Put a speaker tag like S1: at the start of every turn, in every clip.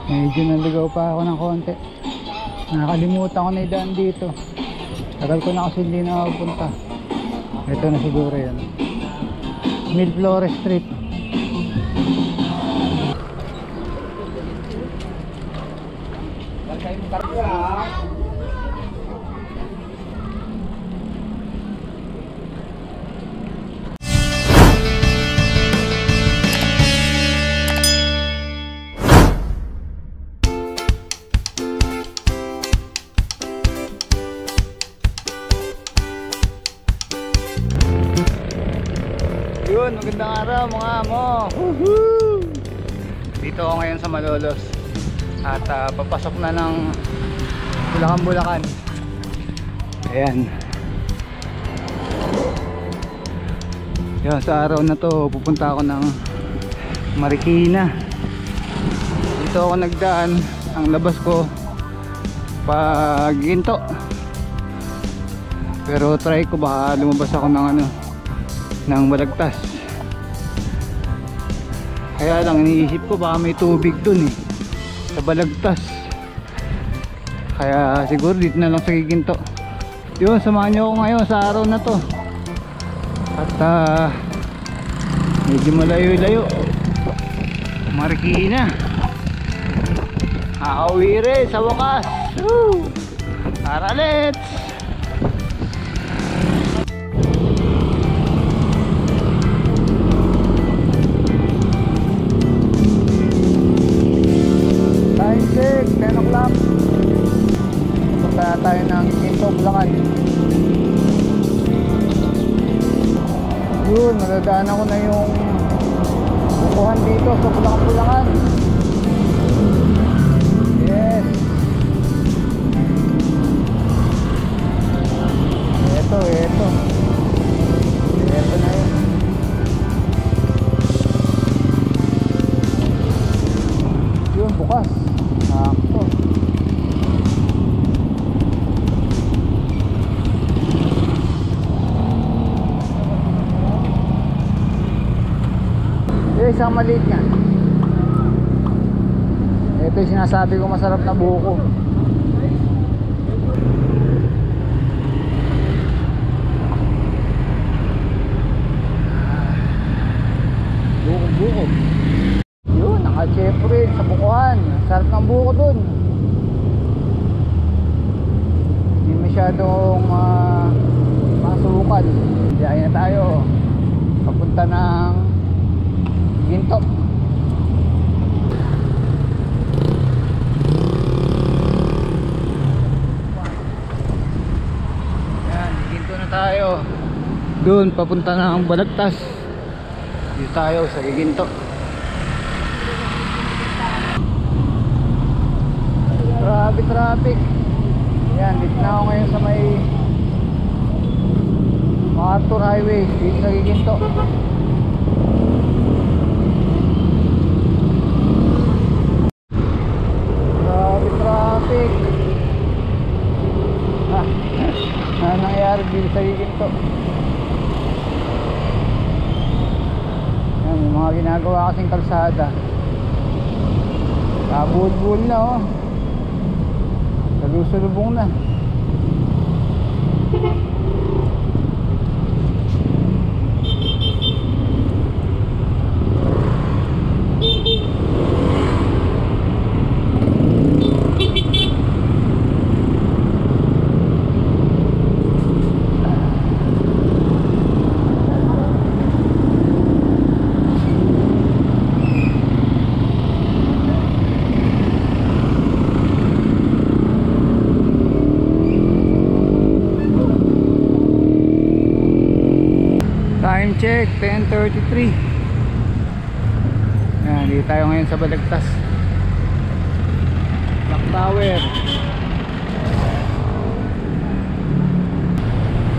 S1: Medyo naligaw pa ako ng konti. Nakalimutan ko na idaan dito. Tagal ko na kasi hindi nakapunta. Ito na siguro yan. Miraflores Street. Yun, magandang araw mga amo. Woohoo! Dito ako ngayon sa Malolos. At papasok na ng Bulacan. Ayan. Yan, sa araw na to pupunta ako ng Marikina. Dito ako nagdaan. Ang labas ko pag Ginto. Pero try ko baka lumabas ako ng Balagtas. Kaya lang iniisip ko baka may tubig dun sa Balagtas. Kaya siguro dito na lang sa Ginto. Yun, samahan nyo ako ngayon sa araw na to. At medyo malayo-layo. Marikina. Uuwi rin sa wakas. Woo! Tara, let's! Time check, 10 o'clock. Punta tayo ng Ginto, Bulacan. Yun, nadadaanan ko na yung bukuhan dito sa Bulacan. Yes. Ito na yun. Yun, bukas. Sakto. Isang maliit nga. Ito yung sinasabi ko masarap na buko. Buko. Yun, naka-chef rin sa bukuhan. Sarap ng buko dun. Hindi masyadong masukal. Diyan na tayo. Papunta ng Ginto. Yan, Ginto na tayo. Doon papunta na ang Balagtas. Dito tayo sa Ginto. Traffic. Yan, dito na ako ngayon sa may MacArthur Highway. Dito sa Ginto. Traffic. Ano nangyayari dito sa Ginto? Yan, may mga ginagawa kasing kalsada. Kabul-bul na Salusulubong na. Time check 10:33. Yan, dito tayo ngayon sa Balagtas. Clock Tower.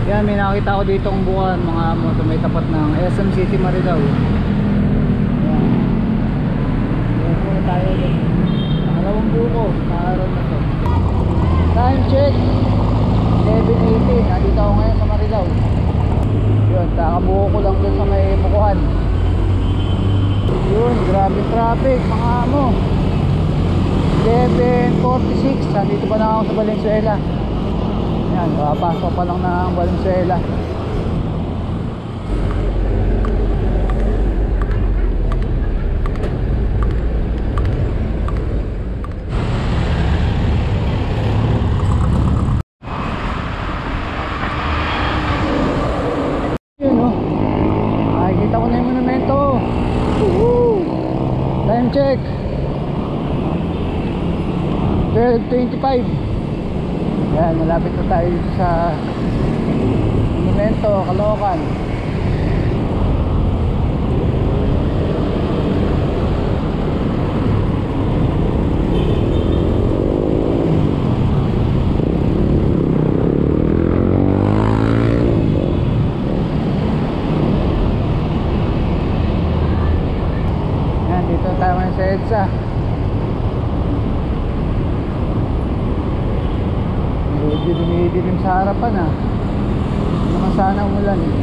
S1: Yan, may nakita ko dito ang buwan mga amo sa may tapat ng SM City Marilao. Yan. Yan tayo ulit. Dalawang buko sa araw na to. Time check 11:18. Nandito ako ngayon sa Marilao. Yun, kakabuo ko lang dun sa may bukuhan. Yun, grabe traffic mga amo. 10:46. Nandito pa na ako sa Valenzuela. Yan, papasok pa lang ng Valenzuela. Yun o, nakikita ko na yung monumento. Time check 12:25. Yan, malapit na tayo sa monumento, Caloocan. Yan, dito tayo ngayon sa EDSA. Medyo dumidilim sa harapan ah. Naman sana umulan eh.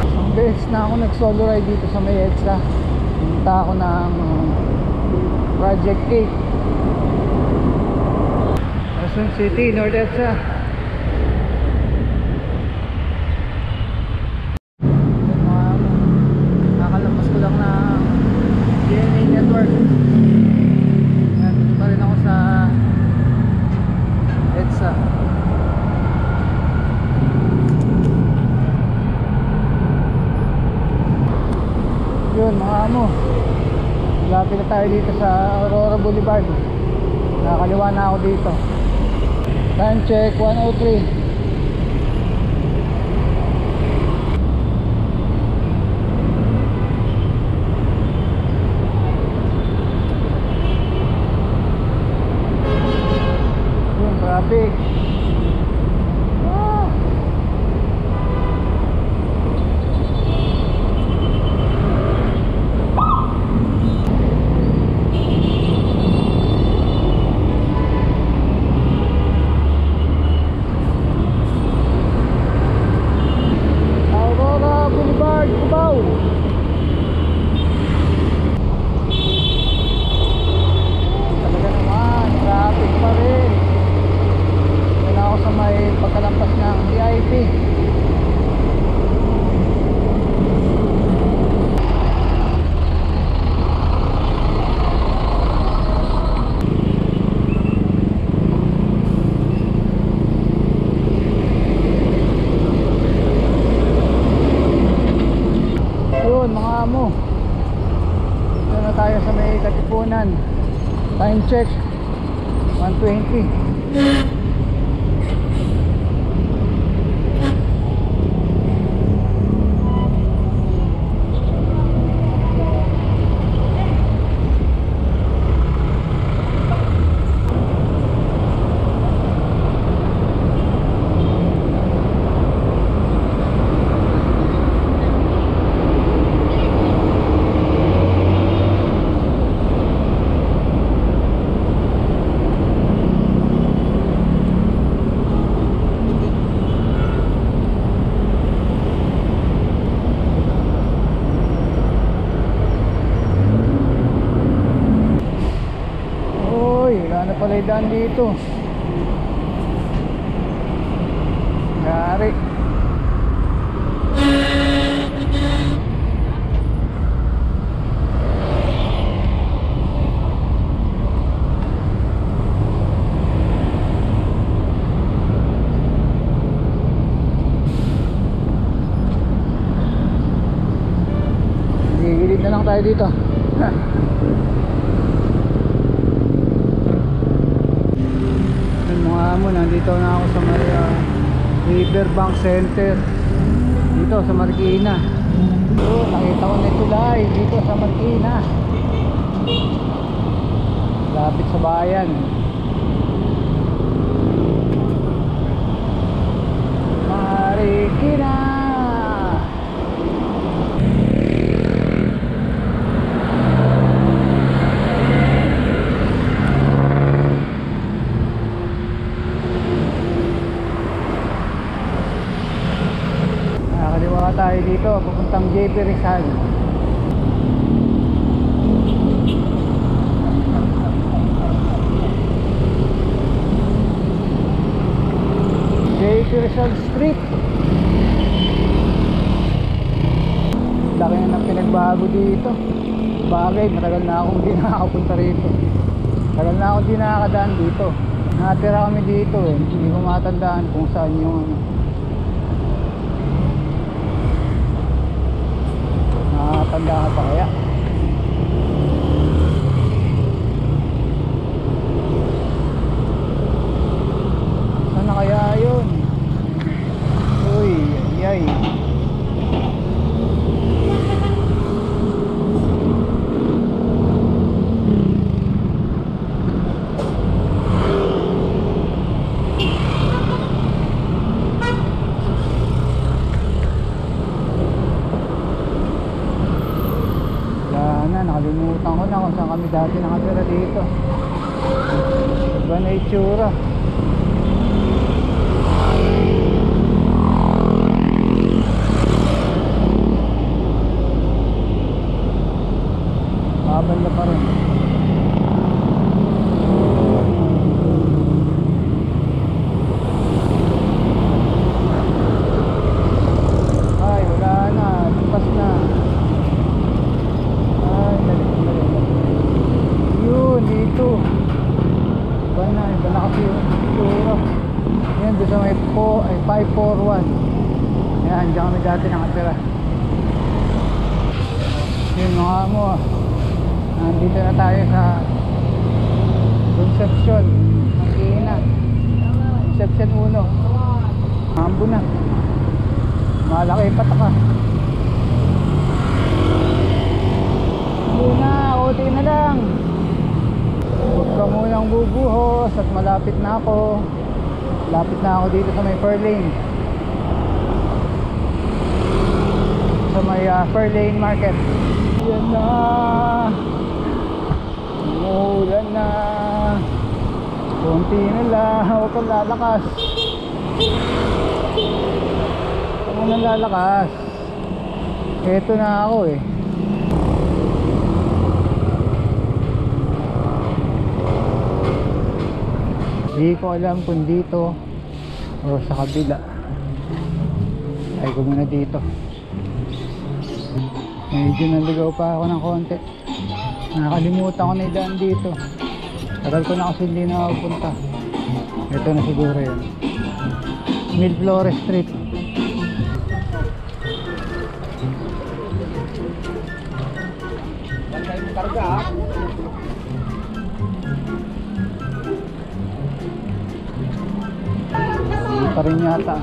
S1: Isang beses na ako nag solo ride dito sa may EDSA. Punta ako ng Project 8, Quezon City, North EDSA. Nakalampas ko lang na GMA Network. Nandito pa rin ako sa EDSA. Yun mga amo, lapit na tayo dito sa Aurora Boulevard. Nakakaliwa na ako dito. Time check 1:03. Yung traffic. Talaga naman, traffic pa rin. Wala ako sa may pagkalampas ng VIP. Yun mga amo, ito na tayo sa may Katipunan. Time check 1:20. Wala na pala yung daan dito. Gari. Gigilid na lang tayo dito. Mga amo, nandito na ako sa Riverbank Center dito sa Marikina. Nakita ko na tulay dito sa Marikina, lapit sa bayan. Marikina. JP Rizal. JP Rizal Street. Laki na ng pinagbago dito. Bagay, matagal na akong hindi nakakapunta rito. Tagal na akong hindi nakakadaan dito. Natira kami dito eh. Hindi ko matandaan kung saan yung ano. Nakakatanda ka pa kaya? Saan na kaya yun? Uy, yay. Nakalimutan ko na kung saan kami dati nakatira dito. Iba na itsura. Mabanda pa rin. Ay, wala na. Lipas na. Dito iba na kasi yung itsura. Yan doon sa may 541. Yan, dyan kami dati nakatira. Yun mga mo, nandito na tayo sa Concepcion ng Ina. Concepcion 1 Mambo na, malaki pataka. Muna, konti na lang. Huwag ka munang bubuhos at malapit na ako. Lapit na ako dito sa may Fairlane. Sa may Fairlane Market. Yan na. Umuulan na. Kunti na lang. Huwag kang lalakas. Huwag kang lalakas. Eto na ako eh. Hindi ko alam kung dito o sa kabila. Ay ko muna dito. Medyo naligaw pa ako ng konti. Nakalimutan ko na idaan dito. Tagal ko na kasi hindi nakapunta. Ito na siguro yun. Miraflores Street. Bantay mo karga ha. Hindi pa rin yata.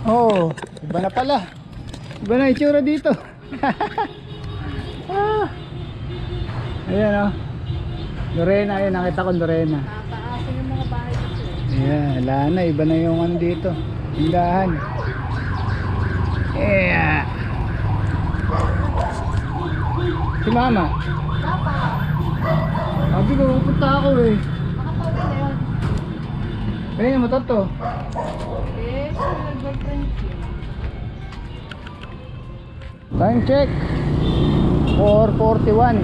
S1: Oo, iba na pala. Iba na itsura dito. Ayan o. Lorena, ayan, nakita ko Lorena.
S2: Nakakaasin yung mga bahay dito.
S1: Ayan, wala na, iba na yung ano dito. Tindahan. Yeah. Si mama?
S2: Papa,
S1: Sabi ko, pupunta ako eh.
S2: nakapauwi na yun.
S1: Kaya mo to.
S2: Eh, nag-boyfriend yun.
S1: Time check 4:41.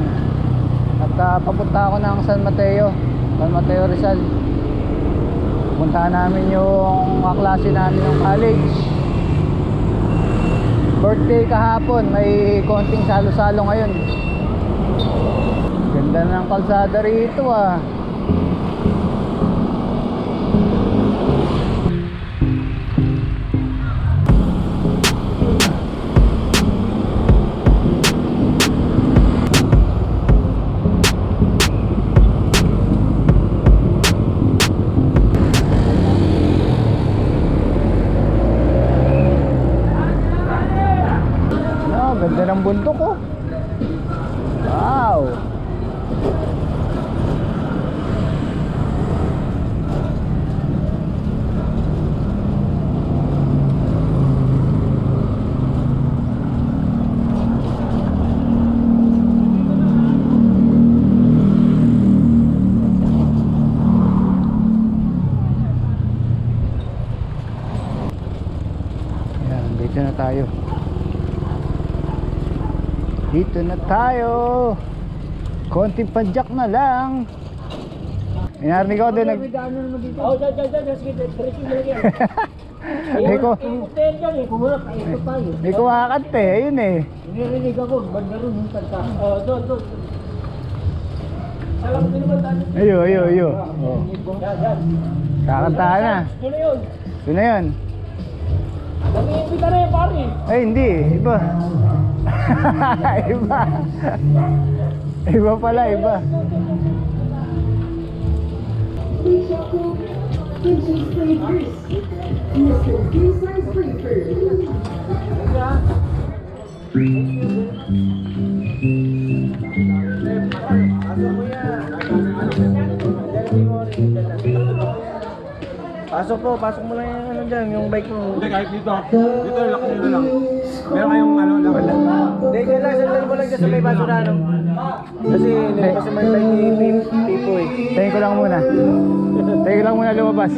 S1: At papunta ako ng San Mateo Rizal. Puntahan namin yung kaklase namin ng college. Birthday kahapon, may konting salo-salo ngayon. Ganda ng kalsada rito ah. Ganda ng bundok oh. Wow. Dito na tayo. Dito na tayo. Konting padjak na lang. Inarinig ko din.
S3: Oh, sige.
S1: Hindi ko makakante. Ayun eh.
S3: Nirinig ako, banda ron yung kanta. Oh, doon. Salam ko naman tayo.
S1: Ayo. Kakantahan na.
S3: Ano na yun?
S1: Ito na yun.
S3: Nag-iimbita na yung pari.
S1: Ay, hindi. Iba. Iba. Iba pala, iba.
S3: Pasok mo lang yung ano dyan, yung bike mo.
S4: Hindi, kahit dito. Dito, lock nyo na lang. Meron kayong ano, lock.
S3: Hindi, dyan lang, sandal mo lang dyan sa may basurano. Kasi nilabas naman tayo ni Pipo eh.
S1: Tayo ko lang muna. Tayo ko lang muna lumabas.